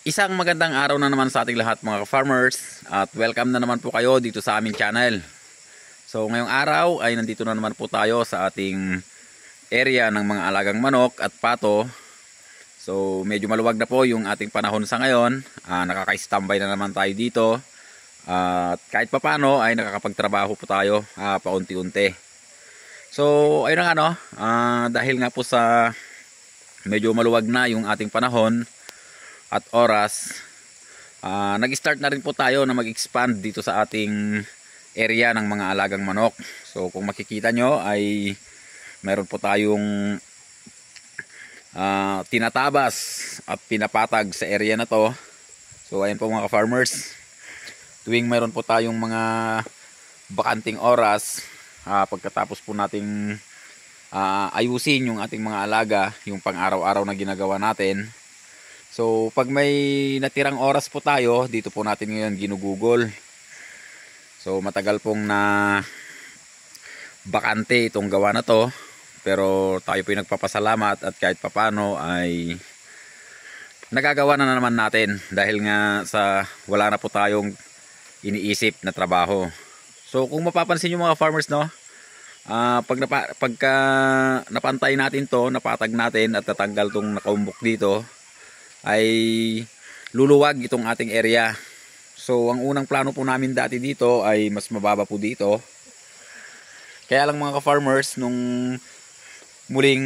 Isang magandang araw na naman sa ating lahat mga farmers at welcome na naman po kayo dito sa aming channel. So ngayong araw ay nandito na naman po tayo sa ating area ng mga alagang manok at pato. So medyo maluwag na po yung ating panahon sa ngayon. Nakaka-standby na naman tayo dito. At kahit papano ay nakakapagtrabaho po tayo paunti-unti. So ayun nga dahil nga po sa medyo maluwag na yung ating panahon at oras, nag-start na rin po tayo na mag-expand dito sa ating area ng mga alagang manok. So kung makikita nyo ay meron po tayong tinatabas at pinapatag sa area na to. So ayan po mga ka-farmers, tuwing meron po tayong mga bakanting oras, pagkatapos po nating ayusin yung ating mga alaga, yung pang-araw-araw na ginagawa natin. So pag may natirang oras po tayo, dito po natin ngayon ginugugol. So matagal pong na bakante itong gawa na to, pero tayo po yung nagpapasalamat at kahit papano ay nagagawa na naman natin dahil nga sa wala na po tayong iniisip na trabaho. So kung mapapansin nyo mga farmers, pagka napantay natin to, napatag natin at natanggal tong nakaumbok dito, ay luluwag itong ating area. So ang unang plano po namin dati dito ay mas mababa po dito. Kaya lang mga ka-farmers, nung muling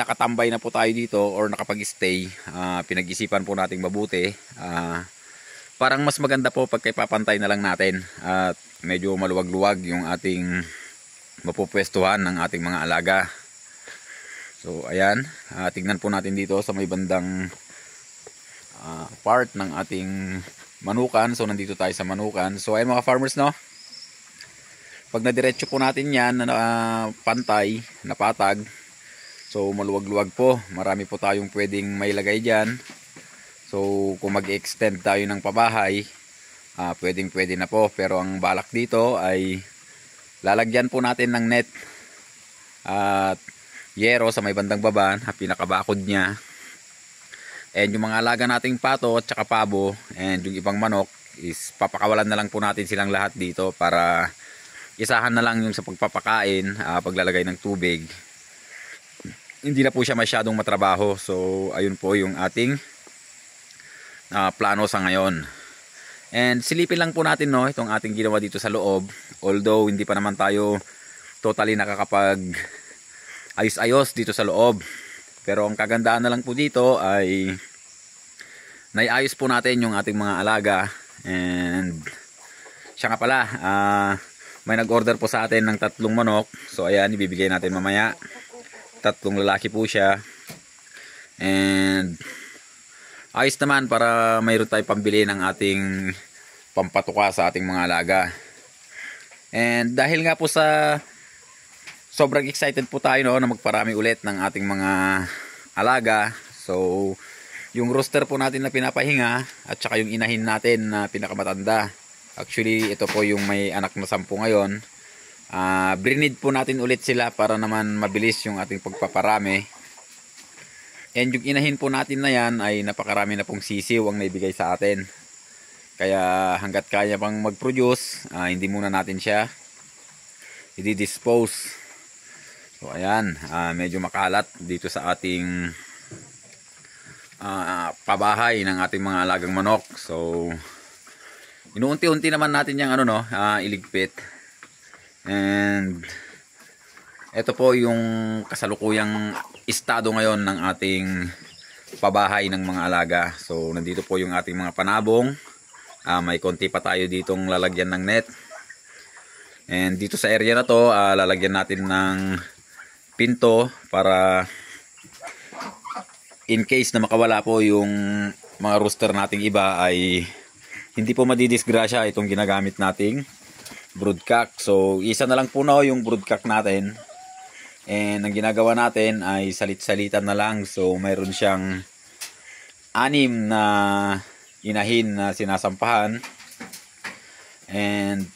nakatambay na po tayo dito or nakapag-stay, pinag-isipan po nating mabuti. Parang mas maganda po pagka ipapantay na lang natin at medyo maluwag-luwag yung ating mapupwestuhan ng ating mga alaga. So ayan, tignan po natin dito sa may bandang part ng ating manukan. So nandito tayo sa manukan. So ay mga farmers, pag nadiretso po natin yan na pantay, napatag, so maluwag-luwag po, marami po tayong pwedeng mailagay dyan. So kung mag-extend tayo ng pabahay, pwede na po. Pero ang balak dito ay lalagyan po natin ng net at yero sa may bandang baba, pinakabakod niya. And yung mga alaga nating pato at saka pabo and yung ibang manok is papakawalan na lang po natin silang lahat dito para isahan na lang yung sa pagpapakain, paglalagay ng tubig. Hindi na po siya masyadong matrabaho. So ayun po yung ating plano sa ngayon. And silipin lang po natin itong ating ginawa dito sa loob. Although hindi pa naman tayo totally nakakapag ayos-ayos dito sa loob. Pero ang kagandaan na lang po dito ay naiayos po natin yung ating mga alaga. And siya nga pala, may nag-order po sa atin ng 3 manok. So ayan, ibibigay natin mamaya. 3 lalaki po siya. And ayos naman para mayroon tayong pambili ng ating pampatuka sa ating mga alaga. And dahil nga po sa sobrang excited po tayo na magparami ulit ng ating mga alaga. So yung rooster po natin na pinapahinga at saka yung inahin natin na pinakamatanda. Actually ito po yung may anak na 10 ngayon. Brinid po natin ulit sila para naman mabilis yung ating pagpaparami. And yung inahin po natin na yan ay napakarami na pong sisiw ang naibigay sa atin. Kaya hanggat kaya pang mag-produce, hindi muna natin siya i-dispose. So ayan, medyo makalat dito sa ating pabahay ng ating mga alagang manok. So inuunti-unti naman natin yung iligpit. And ito po yung kasalukuyang estado ngayon ng ating pabahay ng mga alaga. So nandito po yung ating mga panabong. May konti pa tayo ditong lalagyan ng net. And dito sa area na to, lalagyan natin ng pinto para in case na makawala po yung mga rooster nating iba ay hindi po madidisgrasya itong ginagamit nating broodcock. So isa na lang po yung broodcock natin. And ang ginagawa natin ay salit-salitan na lang. So mayroon siyang 6 na inahin na sinasampahan. And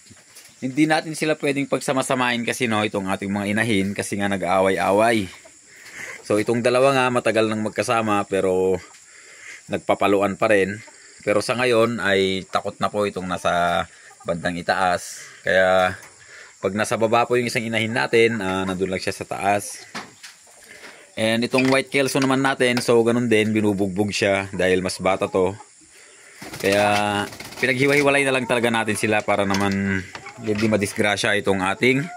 hindi natin sila pwedeng pagsamasamain kasi itong ating mga inahin kasi nga nag-aaway-away. So itong dalawa nga matagal nang magkasama pero nagpapaluan pa rin. Pero sa ngayon ay takot na po itong nasa bandang itaas. Kaya pag nasa baba po yung isang inahin natin, nandun lang siya sa taas. And itong white kelso naman natin, so ganun din, binubugbog siya dahil mas bata to. Kaya pinaghiwa-hiwalay na lang talaga natin sila para naman hindi madisgrasya itong ating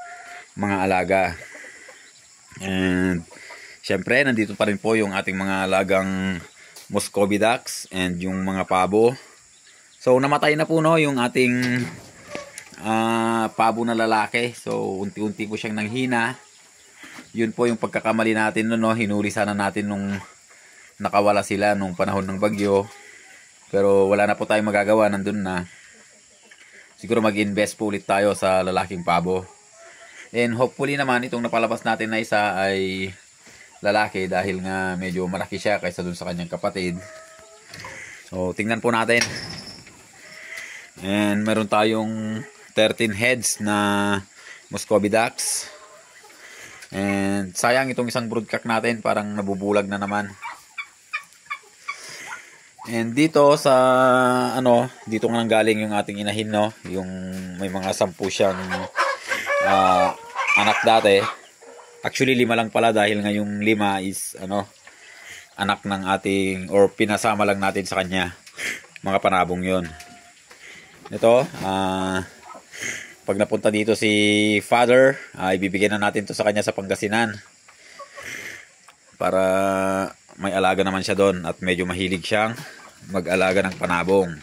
mga alaga. And syempre, nandito pa rin po yung ating mga alagang Muscovy ducks and yung mga pabo. So namatay na po no yung ating pabo na lalaki. So unti-unti po siyang nanghina. Yun po yung pagkakamali natin no, hinuli sana natin nung nakawala sila nung panahon ng bagyo. Pero wala na po tayong magagawa, nandun na. Siguro mag-invest po ulit tayo sa lalaking pabo. And hopefully naman itong napalabas natin na isa ay lalaki dahil nga medyo malaki siya kaysa dun sa kanyang kapatid. So tingnan po natin. And meron tayong 13 heads na Muscovy ducks. And sayang itong isang broodcock natin, parang nabubulag na naman. And dito sa dito nga galing yung ating inahin no, yung may mga 10 siyang anak dati. Actually 5 lang pala dahil nga yung 5 is anak ng ating or pinasama lang natin sa kanya. Mga panabong yon. Ito, pag napunta dito si father, ibibigay na natin to sa kanya sa Pangasinan. Para may alaga naman siya doon at medyo mahilig siyang mag-alaga ng panabong.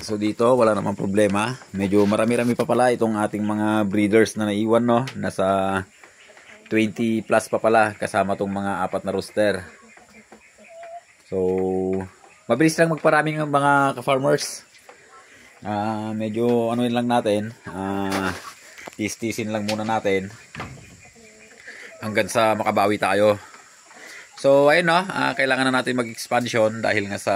So dito wala namang problema. Medyo marami-rami pa pala itong ating mga breeders na naiwan no. Nasa 20 plus pa pala kasama tong mga 4 na rooster. So mabilis lang magparami ng mga ka-farmers. Medyo lang natin. Tistisin lang muna natin hanggang sa makabawi tayo. So ayun no, kailangan na natin mag-expansion dahil nga sa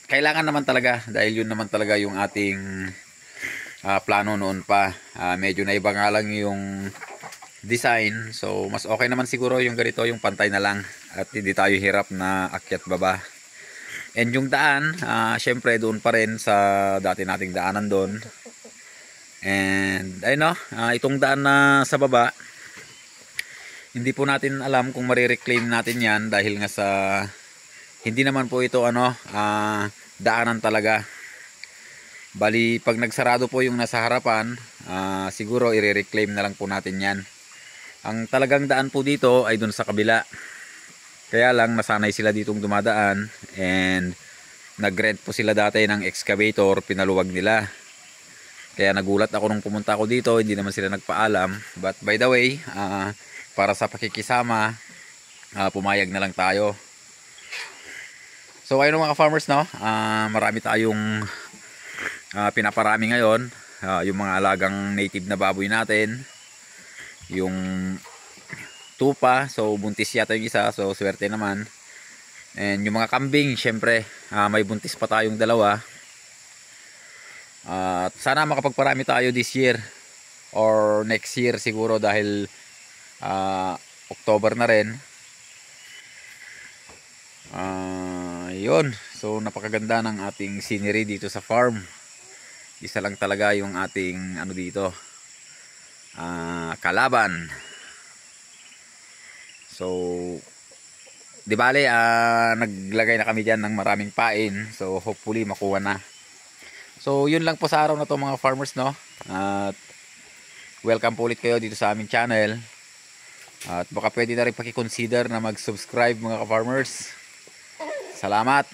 kailangan naman talaga dahil yun naman talaga yung ating plano noon pa. Medyo naiba nga lang yung design. So mas okay naman siguro yung ganito, yung pantay na lang at hindi tayo hirap na akyat baba. And yung daan, syempre doon pa rin sa dati nating daanan doon. And ayun no, itong daan na sa baba, hindi po natin alam kung marireclaim natin yan dahil nga sa hindi naman po ito daanan talaga. Bali pag nagsarado po yung nasa harapan, siguro i-reclaim na lang po natin yan. Ang talagang daan po dito ay dun sa kabila. Kaya lang nasanay sila ditong dumadaan and nag-rent po sila dati ng excavator, pinaluwag nila. Kaya nagulat ako nung pumunta ako dito, hindi naman sila nagpaalam. But by the way, para sa pakikisama, pumayag na lang tayo. So ayun mga farmers no, marami tayong pinaparami ngayon. Yung mga alagang native na baboy natin, yung tupa, so buntis yata yung isa, so swerte naman. And yung mga kambing, syempre may buntis pa tayong 2. At sana makapagparami tayo this year or next year siguro dahil October na rin. Yun, so napakaganda ng ating scenery dito sa farm. Isa lang talaga yung ating dito, kalaban. So di bale, naglagay na kami dyan ng maraming pain, so hopefully makuha na. So yun lang po sa araw na to mga farmers no. At welcome po ulit kayo dito sa aming channel. At baka pwede na rin paki-consider na mag-subscribe mga ka-farmers. Salamat.